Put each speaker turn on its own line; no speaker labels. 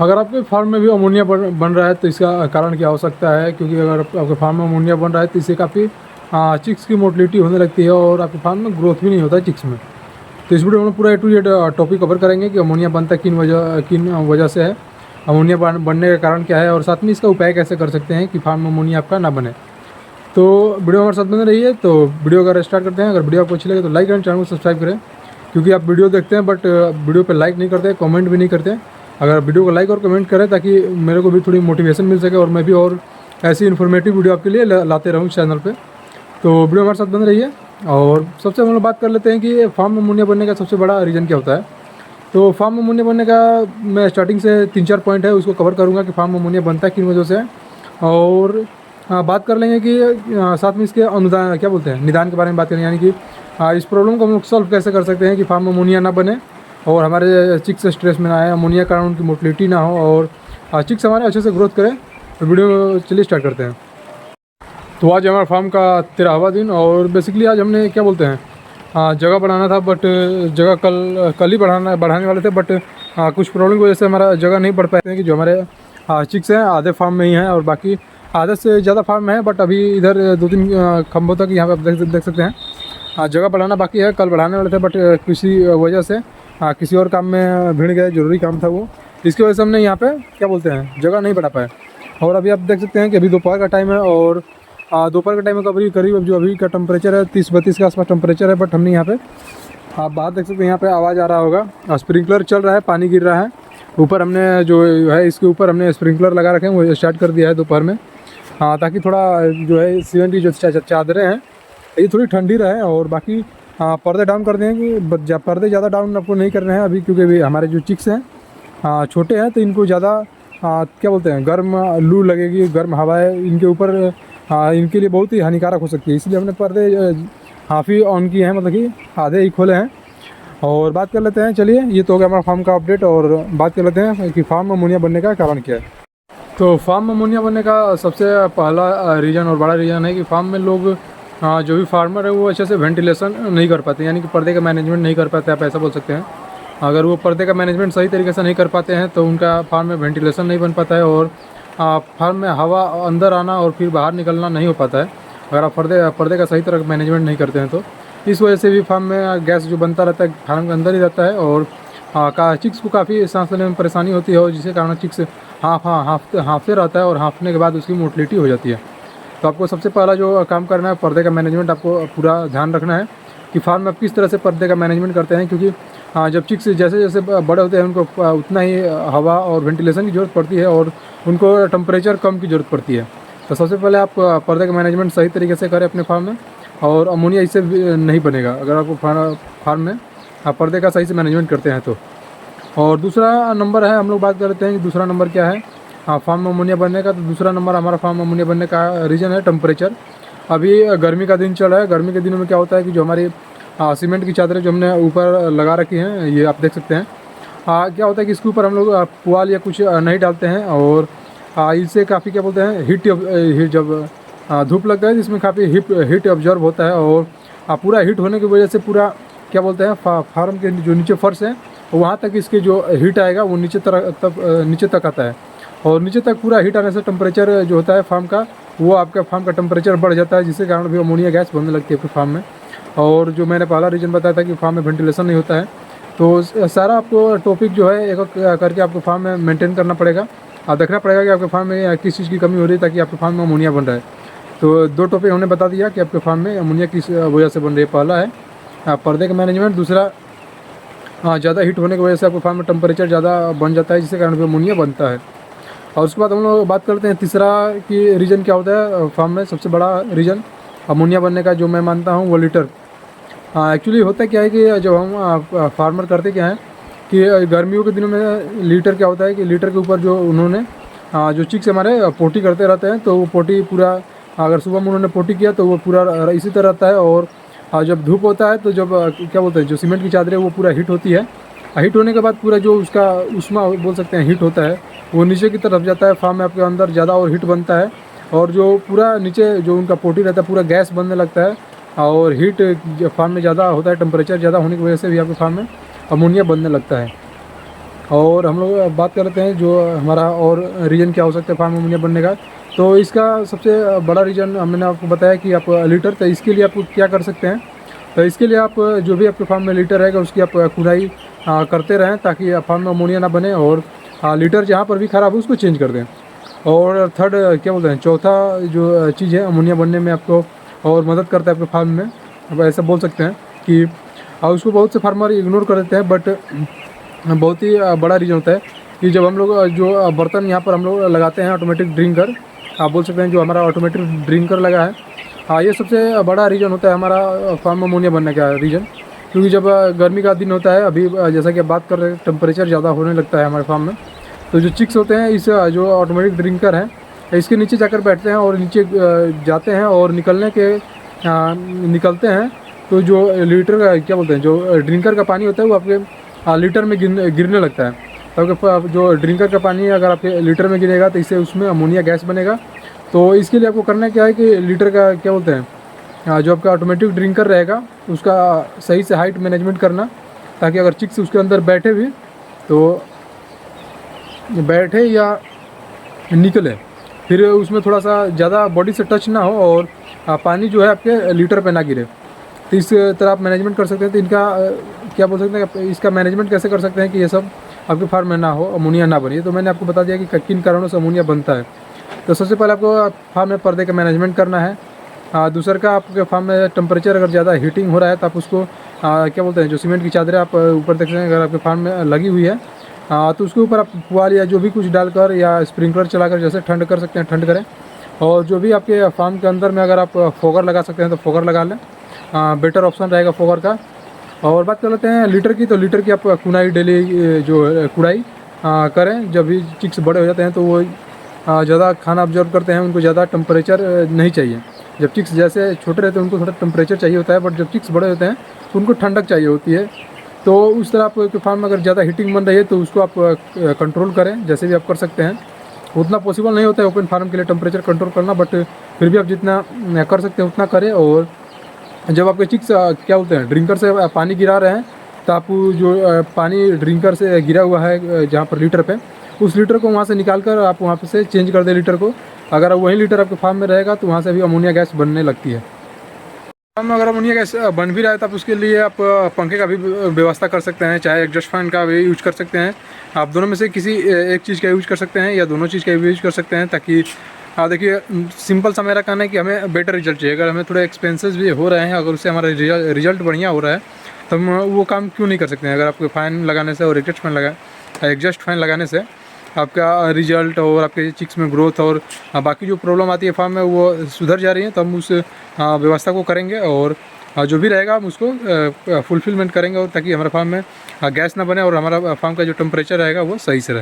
अगर आपके फार्म में भी अमोनिया बन रहा है तो इसका कारण क्या हो सकता है, क्योंकि अगर आपके फार्म में अमोनिया बन रहा है तो इससे काफ़ी चिक्स की मोटिलिटी होने लगती है और आपके फार्म में ग्रोथ भी नहीं होता है चिक्स में। तो इस वीडियो में पूरा A to Z topic cover करेंगे कि अमोनिया बनता किन वजह से है, अमोनिया बनने का कारण क्या है और साथ में इसका उपाय कैसे कर सकते हैं कि फार्म में अमोनिया आपका ना बने। तो वीडियो हमारे साथ बने रहिए। तो वीडियो अगर स्टार्ट करते हैं, अगर वीडियो आपको अच्छी लगे तो लाइक एंड चैनल को सब्सक्राइब करें, क्योंकि आप वीडियो देखते हैं बट वीडियो पे लाइक नहीं करते, कमेंट भी नहीं करते। अगर वीडियो को लाइक और कमेंट करें ताकि मेरे को भी थोड़ी मोटिवेशन मिल सके और मैं भी और ऐसी इन्फॉर्मेटिव वीडियो आपके लिए लाते रहूँ चैनल पे। तो वीडियो हमारे साथ बन रही है। और सबसे हम लोग बात कर लेते हैं कि फार्म में अमोनिया बनने का सबसे बड़ा रीज़न क्या होता है। तो फार्म में अमोनिया बनने का मैं स्टार्टिंग से 3-4 पॉइंट है उसको कवर करूँगा कि फार्म में अमोनिया बनता है किन वजह से है। और बात कर लेंगे कि साथ में इसके अनुदान क्या बोलते हैं निदान के बारे में बात करेंगे, यानी कि इस प्रॉब्लम को हम लोग सॉल्व कैसे कर सकते हैं कि फार्म में अमोनिया ना बने और हमारे चिक्स स्ट्रेस में ना आए, अमोनिया कारण उनकी मोटिलिटी ना हो और चिक्स हमारे अच्छे से ग्रोथ करें। तो वीडियो चलिए स्टार्ट करते हैं। तो आज हमारा फार्म का 13वां दिन और बेसिकली आज हमने क्या बोलते हैं जगह बढ़ाना था, बट जगह कल ही बढ़ाने वाले थे, बट कुछ प्रॉब्लम की वजह से हमारा जगह नहीं बढ़ पाए कि जो हमारे चिक्स हैं आधे फार्म में ही हैं और बाकी आधे से ज़्यादा फार्म है, बट अभी इधर 2-3 खंभों तक यहाँ पे आप देख सकते हैं जगह बढ़ाना बाकी है। कल बढ़ाने वाले थे बट किसी वजह से किसी और काम में भिड़ गए, ज़रूरी काम था वो, इसकी वजह से हमने यहाँ पे क्या बोलते हैं जगह नहीं बढ़ा पाए। और अभी आप देख सकते हैं कि अभी दोपहर का टाइम है और दोपहर के टाइम में करीब जो अभी का टेम्परेचर है 30-32 के आसपास टेम्परेचर है, बट हमने यहाँ पे आप बाहर देख सकते हैं, यहाँ पे आवाज़ आ रहा होगा, स्प्रिंकलर चल रहा है, पानी गिर रहा है ऊपर। हमने जो है इसके ऊपर हमने स्प्रिंकलर लगा रखे हैं, वो स्टार्ट कर दिया है दोपहर में, ताकि थोड़ा जो है सीमेंट की जो चादरें हैं ये थोड़ी ठंडी रहे। और बाकी पर्दे डाउन कर दें कि पर्दे ज़्यादा डाउन आपको नहीं करने हैं अभी, क्योंकि अभी हमारे जो चिक्स हैं छोटे हैं तो इनको ज़्यादा क्या बोलते हैं गर्म लू लगेगी, गर्म हवाएं इनके ऊपर इनके लिए बहुत ही हानिकारक हो सकती है, इसलिए हमने पर्दे हाफ ही ऑन किए हैं, मतलब कि आधे ही खोले हैं। और बात कर लेते हैं, चलिए ये तो हो गया हमारा फार्म का अपडेट और बात कर लेते हैं कि फार्म में अमोनिया बनने का कारण क्या है। तो फार्म में अमोनिया बनने का सबसे पहला रीज़न और बड़ा रीज़न है कि फार्म में लोग जो भी फार्मर है वो अच्छे से वेंटिलेशन नहीं कर पाते, यानी कि पर्दे का मैनेजमेंट नहीं कर पाते, आप ऐसा बोल सकते हैं। अगर वो पर्दे का मैनेजमेंट सही तरीके से नहीं कर पाते हैं तो उनका फार्म में वेंटिलेशन नहीं बन पाता है और फार्म में हवा अंदर आना और फिर बाहर निकलना नहीं हो पाता है अगर आप पर्दे का सही तरह मैनेजमेंट नहीं करते हैं। तो इस वजह से भी फार्म में गैस जो बनता रहता है फार्म के अंदर ही रहता है और चिक्स को काफ़ी सांस लेने में परेशानी होती है और जिसके कारण चिक्स हाँफते रहता है और हाँफने के बाद उसकी मोटिलिटी हो जाती है। तो आपको सबसे पहला जो काम करना है पर्दे का मैनेजमेंट आपको पूरा ध्यान रखना है कि फार्म में आप किस तरह से पर्दे का मैनेजमेंट करते हैं, क्योंकि जब चिक्स जैसे जैसे बड़े होते हैं उनको उतना ही हवा और वेंटिलेशन की ज़रूरत पड़ती है और उनको टेम्परेचर कम की ज़रूरत पड़ती है। तो सबसे पहले आप पर्दे का मैनेजमेंट सही तरीके से करें अपने फार्म में और अमोनिया इससे नहीं बनेगा अगर आपको फार्म में आप पर्दे का सही से मैनेजमेंट करते हैं तो। और दूसरा नंबर है, हम लोग बात करते हैं कि दूसरा नंबर क्या है फार्म में अमोनिया बनने का। तो दूसरा नंबर हमारा फार्म में अमोनिया बनने का रीज़न है टेम्परेचर। अभी गर्मी का दिन चल रहा है, गर्मी के दिनों में क्या होता है कि जो हमारी सीमेंट की चादरें जो हमने ऊपर लगा रखी हैं ये आप देख सकते हैं, क्या होता है कि इसके ऊपर हम लोग पुआल या कुछ नहीं डालते हैं और इससे काफ़ी क्या बोलते हैं हीट जब धूप लगता है तो इसमें काफ़ी हीट ऑब्जर्व होता है और पूरा हीट होने की वजह से पूरा क्या बोलते हैं फार्म के जो नीचे फर्श है वहाँ तक इसके जो हीट आएगा वो नीचे तक आता है और नीचे तक पूरा हीट आने से टेम्परेचर जो होता है फार्म का वो आपका फार्म का टेम्परेचर बढ़ जाता है, जिसके कारण भी अमोनिया गैस बनने लगती है आपके फार्म में। और जो मैंने पहला रीज़न बताया था कि फार्म में वेंटिलेशन नहीं होता है, तो सारा आपको टॉपिक जो है एक करके आपको फार्म में मेंटेन करना पड़ेगा और देखना पड़ेगा कि आपके फार्म में किस चीज़ की कमी हो रही है ताकि आपके फार्म में अमोनिया बन रहा है। तो 2 टॉपिक हमने बता दिया कि आपके फार्म में अमोनिया किस वजह से बन रही है। पहला है पर्दे का मैनेजमेंट, दूसरा ज़्यादा हीट होने की वजह से आपके फार्म में टेम्परेचर ज़्यादा बन जाता है जिसके कारण भी अमोनिया बनता है। और उसके बाद हम लोग बात करते हैं तीसरा कि रीज़न क्या होता है फार्म में। सबसे बड़ा रीज़न अमोनिया बनने का जो मैं मानता हूँ वो लीटर। एक्चुअली होता क्या है कि जब हम फार्मर करते क्या है कि गर्मियों के दिनों में लीटर क्या होता है कि लीटर के ऊपर जो उन्होंने जो चिक्स हमारे पोटी करते रहते हैं तो वो पोटी पूरा अगर सुबह में उन्होंने पोटी किया तो वो पूरा इसी तरह रहता है और जब धूप होता है तो जब क्या बोलते हैं जो सीमेंट की चादर है वो पूरा हीट होती है। हीट होने के बाद पूरा जो उसका उष्मा बोल सकते हैं हीट होता है वो नीचे की तरफ जाता है, फार्म में आपके अंदर ज़्यादा और हीट बनता है और जो पूरा नीचे जो उनका पोटी रहता है पूरा गैस बनने लगता है और हीट फार्म में ज़्यादा होता है, टेम्परेचर ज़्यादा होने की वजह से भी आपके फार्म में अमोनिया बनने लगता है। और हम लोग बात कर लेते हैं जो हमारा और रीज़न क्या हो सकता है फार्म अमोनिया बनने का। तो इसका सबसे बड़ा रीज़न मैंने आपको बताया कि आप लीटर, तो इसके लिए आप क्या कर सकते हैं। तो इसके लिए आप जो भी आपके फार्म में लीटर रहेगा उसकी आप खुदाई करते रहें ताकि फार्म में अमोनिया ना बने, और लीटर जहाँ पर भी ख़राब हो उसको चेंज कर दें। और थर्ड क्या बोलते हैं, चौथा जो चीज़ है अमोनिया बनने में आपको और मदद करता है आपके फार्म में, अब ऐसा बोल सकते हैं कि उसको बहुत से फार्मर इग्नोर कर देते हैं, बट बहुत ही बड़ा रीज़न होता है कि जब हम लोग जो बर्तन यहाँ पर हम लोग लगाते हैं ऑटोमेटिक ड्रिंकर, आप बोल सकते हैं जो हमारा ऑटोमेटिक ड्रिंकर लगा है, हाँ ये सबसे बड़ा रीज़न होता है हमारा फार्म में अमोनिया बनने का रीज़न। क्योंकि जब गर्मी का दिन होता है, अभी जैसा कि आप बात कर रहे हैं टेम्परेचर ज़्यादा होने लगता है हमारे फार्म में, तो जो चिक्स होते हैं इस जो ऑटोमेटिक ड्रिंकर है इसके नीचे जाकर बैठते हैं और नीचे जाते हैं और निकलते हैं। तो जो लीटर का क्या बोलते हैं, जो ड्रिंकर का पानी होता है वो आपके लीटर में गिरने लगता है। तो जो ड्रिंकर का पानी अगर आपके लीटर में गिरेगा तो इससे उसमें अमोनिया गैस बनेगा। तो इसके लिए आपको करना क्या है कि लीटर का क्या बोलते हैं, जो आपका ऑटोमेटिक ड्रिंकर रहेगा उसका सही से हाइट मैनेजमेंट करना, ताकि अगर चिक्स उसके अंदर बैठे भी तो बैठे या निकले फिर उसमें थोड़ा सा ज़्यादा बॉडी से टच ना हो और पानी जो है आपके लीटर पे ना गिरे। तो इस तरह आप मैनेजमेंट कर सकते हैं। तो इनका क्या बोल सकते हैं, इसका मैनेजमेंट कैसे कर सकते हैं कि ये सब आपके फार्म में ना हो, अमोनिया ना बने। तो मैंने आपको बता दिया कि किन कारणों से अमोनिया बनता है। तो सबसे पहले आपको फार्म में पर्दे का मैनेजमेंट करना है। दूसरा का आपके फार्म में टेम्परेचर अगर ज़्यादा हीटिंग हो रहा है तो आप उसको क्या बोलते हैं, जो सीमेंट की चादरें आप ऊपर देख सकते हैं अगर आपके फार्म में लगी हुई है तो उसके ऊपर आप पुआल या जो भी कुछ डालकर या स्प्रिंकलर चलाकर जैसे ठंड कर सकते हैं ठंड करें। और जो भी आपके फार्म के अंदर में अगर आप फोगर लगा सकते हैं तो फोगर लगा लें, बेटर ऑप्शन रहेगा फोगर का। और बात कर लेते हैं लीटर की, तो लीटर की आप कुनाई डेली जो कुड़ाई करें। जब भी चिक्स बड़े हो जाते हैं तो वो ज़्यादा खाना ऑब्जर्व करते हैं, उनको ज़्यादा टेम्परेचर नहीं चाहिए। जब चिक्स जैसे छोटे रहते हैं उनको थोड़ा टेम्परेचर चाहिए होता है, बट जब चिक्स बड़े होते हैं तो उनको ठंडक चाहिए होती है। तो उस तरह आपके फार्म में अगर ज़्यादा हीटिंग बन रही है तो उसको आप कंट्रोल करें, जैसे भी आप कर सकते हैं। उतना पॉसिबल नहीं होता है ओपन फार्म के लिए टेम्परेचर कंट्रोल करना, बट फिर भी आप जितना कर सकते हैं उतना करें। और जब आपके चिक्स क्या बोलते हैं ड्रिंकर से पानी गिरा रहे हैं तो आप जो पानी ड्रिंकर से गिरा हुआ है जहाँ पर लीटर पे, उस लीटर को वहाँ से निकाल कर आप वहाँ पे से चेंज कर दें लीटर को। अगर वही लीटर आपके फार्म में रहेगा तो वहाँ से भी अमोनिया गैस बनने लगती है। फार्म में अगर अमोनिया गैस बन भी रहा है तो आप उसके लिए आप पंखे का भी व्यवस्था कर सकते हैं, चाहे एग्जॉस्ट फैन का भी यूज कर सकते हैं। आप दोनों में से किसी एक चीज़ का यूज कर सकते हैं या दोनों चीज़ का भी यूज कर सकते हैं, ताकि देखिए सिंपल सा मेरा कहना है कि हमें बेटर रिजल्ट चाहिए। अगर हमें थोड़े एक्सपेंसेस भी हो रहे हैं, अगर उससे हमारा रिजल्ट बढ़िया हो रहा है तो हम वो काम क्यों नहीं कर सकते हैं। अगर आपको फैन लगाने से और एग्जॉस्ट फैन लगाने से आपका रिजल्ट और आपके चिक्स में ग्रोथ और बाकी जो प्रॉब्लम आती है फार्म में वो सुधर जा रही है, तो हम उस व्यवस्था को करेंगे और जो भी रहेगा हम उसको फुलफिलमेंट करेंगे, और ताकि हमारे फार्म में गैस ना बने और हमारा फार्म का जो टेम्परेचर रहेगा वो सही से रहे।